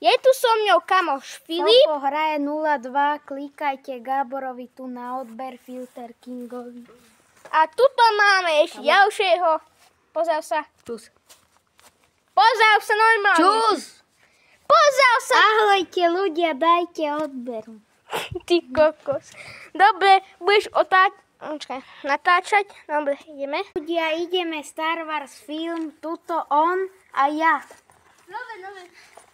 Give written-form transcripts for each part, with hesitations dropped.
Je tu so mňou kamoš Filip. Popo hraje 0-2, klikajte Gáborovi tu na odber, Filter Kingovi. A tuto máme ešte ďalšieho. Pozdrav sa. Čus. Pozdrav sa normálne. Čus! Pozdrav sa. Ahojte ľudia, dajte odber. Ty kokos. Dobre, budeš natáčať. Dobre, ideme. Ľudia, ideme Star Wars film, tuto on a ja. Dobre.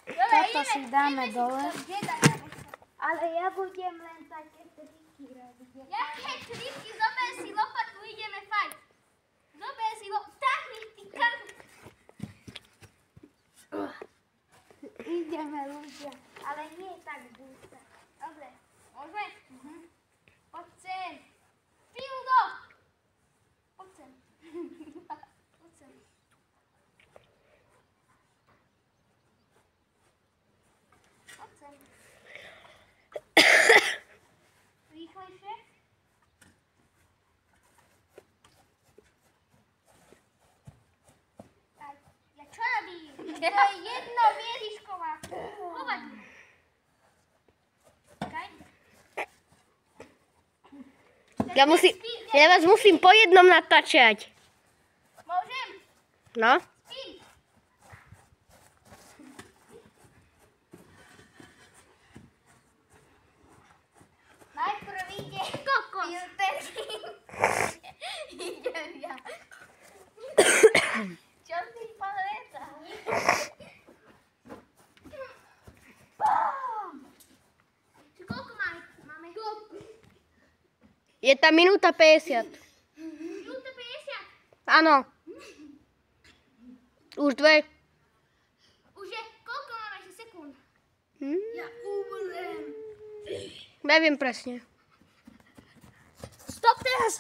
Toto si dáme dole. Ale ja budem len také triky robiť. Jaké triky? Zober si lopatu, ideme fajt. Zober si lopatu. Tahni, ty kam. Ideme ľudia, ale nie tak dúsa. Dobre, môžeme? Poď sem. Fildo! Poď sem. Poď sem. Poď sem. Rýchlejšie. Ja čo robím? To je jedno vierišková. Hovadí. Ja vás musím po jednom natáčať. Môžem? No? Spí. Najprv ide kokos. Idem ja. Čo si povedal? Koľko máme? Je tam minúta 50. Minúta 50? Áno. Už 2. Už je, koľko máme ešte sekúnd? Ja umrem. Neviem presne. Stop teraz!